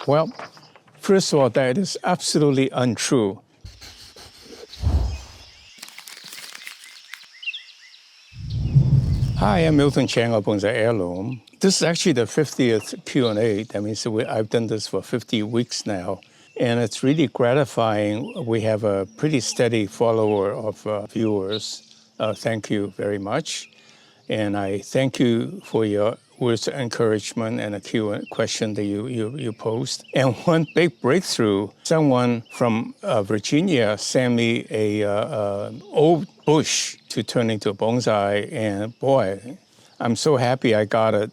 Well, first of all, that is absolutely untrue. Hi, I'm miltonchang of Bonsaiheirloom. This is actually the 50th Q&A. That means I've done this for 50 weeks now. And it's really gratifying. We have a pretty steady follower of viewers. Thank you very much. And I thank you for your words of encouragement and a question that you posed. And one big breakthrough, someone from Virginia sent me a old bush to turn into a bonsai. And boy, I'm so happy I got it.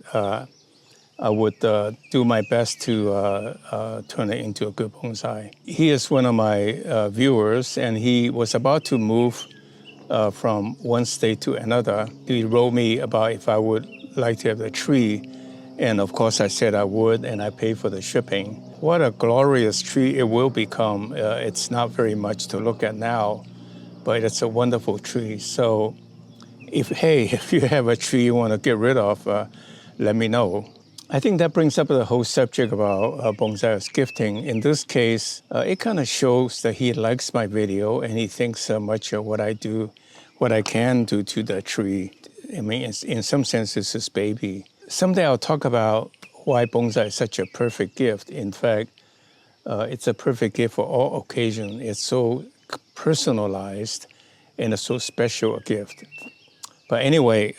I would do my best to turn it into a good bonsai. He is one of my viewers, and he was about to move from one state to another. He wrote me about if I would like to have a tree. And of course, I said I would, and I paid for the shipping. What a glorious tree it will become. It's not very much to look at now, but it's a wonderful tree. So if you have a tree you want to get rid of, let me know. I think that brings up the whole subject about bonsai as gifting. In this case, it kind of shows that he likes my video and he thinks much of what I do, what I can do to the tree. I mean, in some sense, it's his baby. Someday I'll talk about why bonsai is such a perfect gift. In fact, it's a perfect gift for all occasions. It's so personalized and it's so special a gift. But anyway,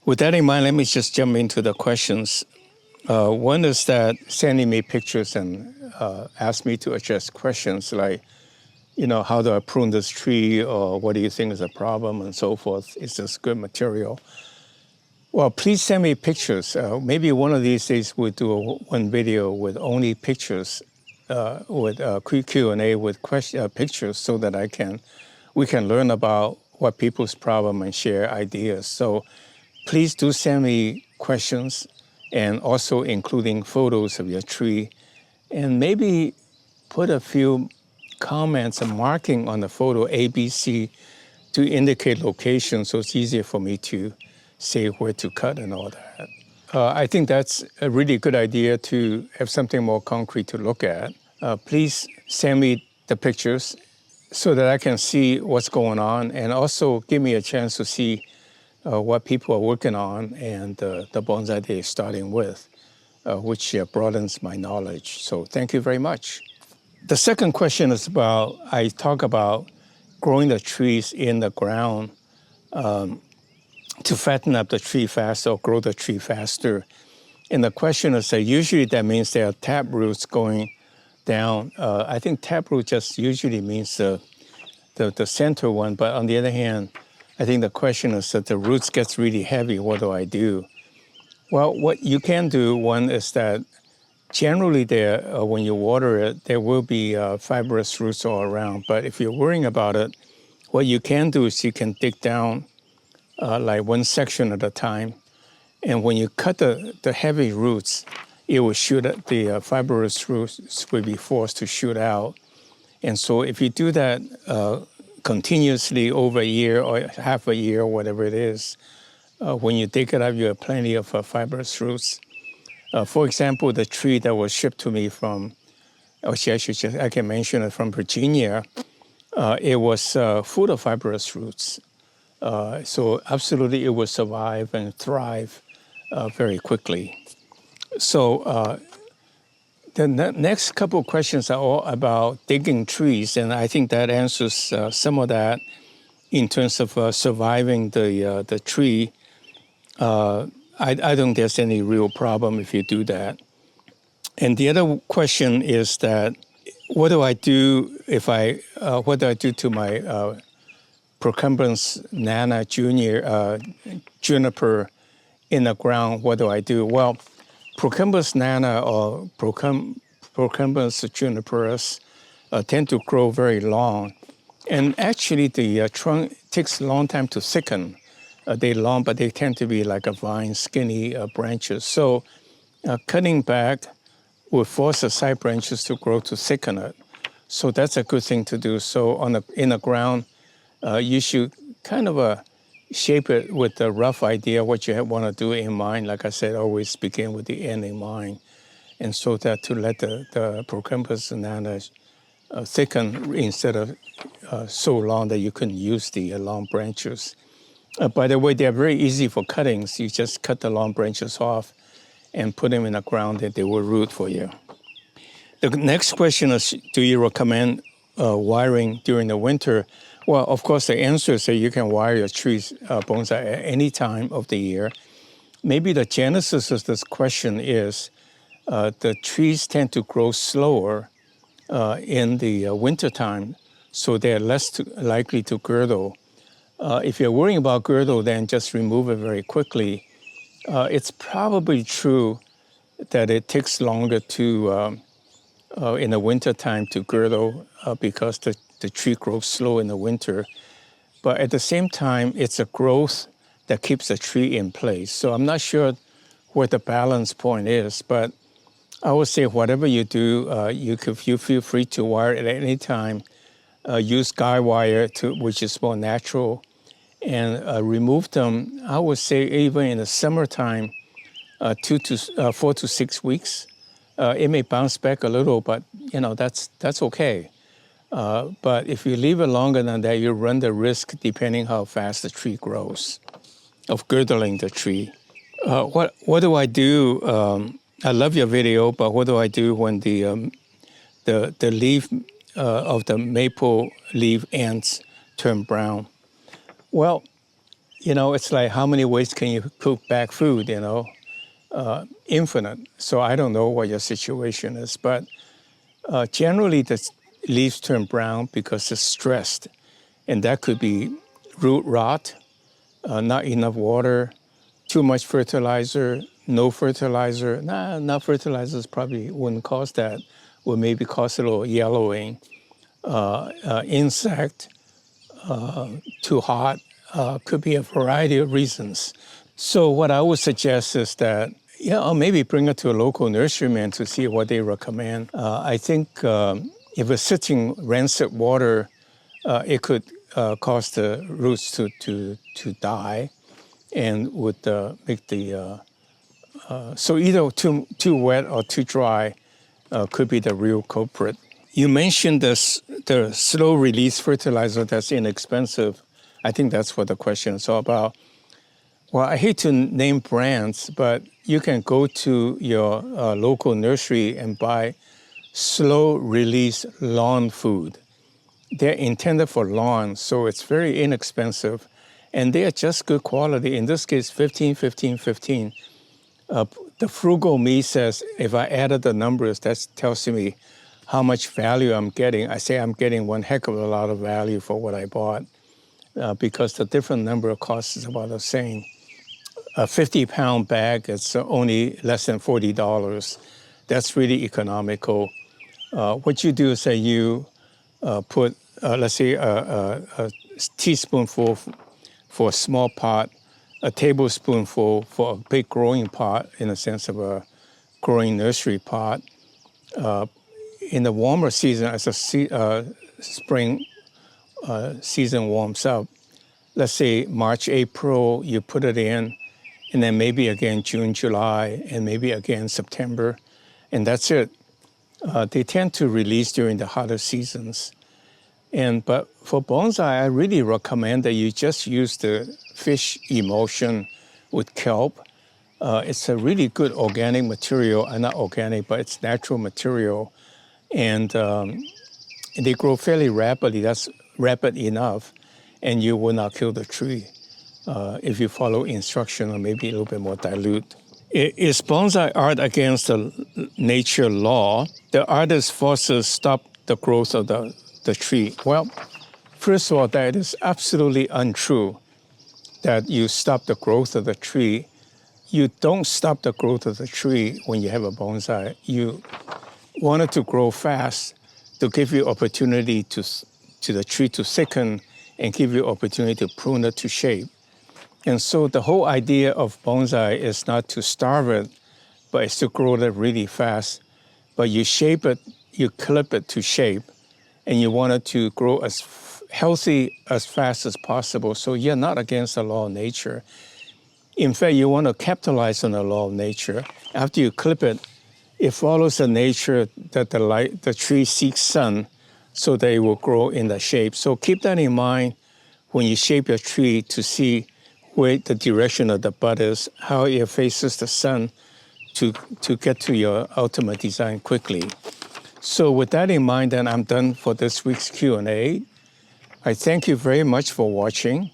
with that in mind, let me just jump into the questions. One is that sending me pictures and ask me to address questions like, how do I prune this tree, or what do you think is a problem, and so forth. Is this good material? Well, please send me pictures. Maybe one of these days we'll do one video with only pictures, with quick Q&A with pictures, so that we can learn about what people's problem and share ideas. So please do send me questions, and also including photos of your tree, and maybe put a few comments and marking on the photo A, B, C to indicate location, so it's easier for me to say where to cut and all that. I think that's a really good idea to have something more concrete to look at. Please send me the pictures so that I can see what's going on, and also give me a chance to see what people are working on and the bonsai they're starting with, which broadens my knowledge. So thank you very much. The second question is I talk about growing the trees in the ground to fatten up the tree faster or grow the tree faster. And the question is that usually that means there are tap roots going down. I think taproot just usually means the center one, but on the other hand, I think the question is that the roots gets really heavy. What do I do? Well, what you can do, one is that generally when you water it, there will be fibrous roots all around. But if you're worrying about it, what you can do is you can dig down like one section at a time. And when you cut the heavy roots, it will shoot at the fibrous roots will be forced to shoot out. And so if you do that continuously over a year or half a year, or whatever it is, when you dig it up, you have plenty of fibrous roots. For example, the tree that was shipped to me from, I can mention it, from Virginia, it was full of fibrous roots. So absolutely it will survive and thrive very quickly. So the next couple of questions are all about digging trees, and I think that answers some of that in terms of surviving the tree. I don't think there's any real problem if you do that. And the other question is that what do I do to my Procumbens nana juniper in the ground? What do I do? Well, Procumbens nana or Procumbens juniperus tend to grow very long. And actually the trunk takes a long time to thicken. They're long, but they tend to be like a vine, skinny branches. So cutting back will force the side branches to grow to thicken it. So that's a good thing to do. So in the ground, you should kind of shape it with a rough idea what you want to do in mind. Like I said, always begin with the end in mind. and so that to let the Procampus banana thicken instead of so long that you couldn't use the long branches. By the way, they're very easy for cuttings. You just cut the long branches off and put them in the ground and they will root for you. The next question is, do you recommend wiring during the winter? Well, of course, the answer is that you can wire your trees, bonsai, at any time of the year. Maybe the genesis of this question is the trees tend to grow slower in the wintertime, so they're less likely to girdle. If you're worrying about girdle, then just remove it very quickly. It's probably true that it takes longer to, in the wintertime to girdle because the tree grows slow in the winter. But at the same time, it's a growth that keeps the tree in place. So I'm not sure what the balance point is, but I would say whatever you do, you feel free to wire it at any time. Use guy wire, which is more natural, and remove them, I would say even in the summertime, 4 to 6 weeks. It may bounce back a little, but that's okay. But if you leave it longer than that, you run the risk, depending how fast the tree grows, of girdling the tree. What do I do? I love your video, but what do I do when the leaf of the maple leaf ends turn brown? Well, it's like how many ways can you cook back food, infinite. So I don't know what your situation is, but generally the leaves turn brown because it's stressed. And that could be root rot, not enough water, too much fertilizer, no fertilizer. Not fertilizers probably wouldn't cause that, would maybe cause a little yellowing. Insect, too hot, could be a variety of reasons. So what I would suggest is that, maybe bring it to a local nurseryman to see what they recommend. I think if it's sitting rancid water, it could cause the roots to die, and would make the so either too wet or too dry could be the real culprit. You mentioned the slow release fertilizer that's inexpensive. I think that's what the question is all about. Well, I hate to name brands, but you can go to your local nursery and buy slow release lawn food. They're intended for lawn, so it's very inexpensive, and they are just good quality. In this case, 15, 15, 15. The frugal me says, if I added the numbers, that tells me how much value I'm getting. I say I'm getting one heck of a lot of value for what I bought because the different number of costs is about the same. A 50-pound bag, it's only less than $40. That's really economical. What you do is that you put, let's say, a teaspoonful for a small pot, a tablespoonful for a big growing pot, in the sense of a growing nursery pot. In the warmer season, as the spring season warms up, let's say March, April, you put it in, and then maybe again June, July, and maybe again September, and that's it. They tend to release during the hotter seasons. But for bonsai, I really recommend that you just use the fish emulsion with kelp. It's a really good organic material, not organic, but it's natural material. And they grow fairly rapidly. That's rapid enough, and you will not kill the tree if you follow instruction, or maybe a little bit more dilute. Is bonsai art against the nature law? The artist forces stop the growth of the tree. Well, first of all, that is absolutely untrue, that you stop the growth of the tree. You don't stop the growth of the tree when you have a bonsai. You want it to grow fast to give you opportunity to the tree to thicken and give you opportunity to prune it to shape. And so the whole idea of bonsai is not to starve it, but it's to grow it really fast. But you shape it, you clip it to shape, and you want it to grow as healthy as fast as possible. So you're not against the law of nature. In fact, you want to capitalize on the law of nature. After you clip it, it follows the nature that the tree seeks sun so they will grow in the shape. So keep that in mind when you shape your tree to see where the direction of the bud is, how it faces the sun to get to your ultimate design quickly. So with that in mind, then I'm done for this week's Q&A. I thank you very much for watching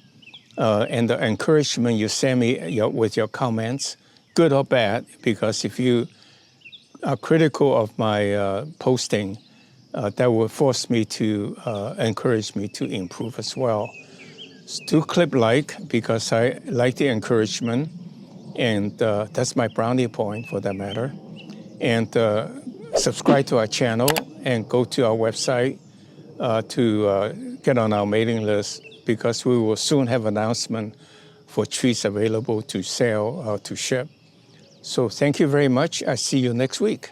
and the encouragement you send me with your comments, good or bad, because if you are critical of my posting, that will force me to encourage me to improve as well. Do click like because I like the encouragement, and that's my brownie point for that matter. And subscribe to our channel and go to our website to get on our mailing list because we will soon have announcement for trees available to sell or to ship. So thank you very much. I see you next week.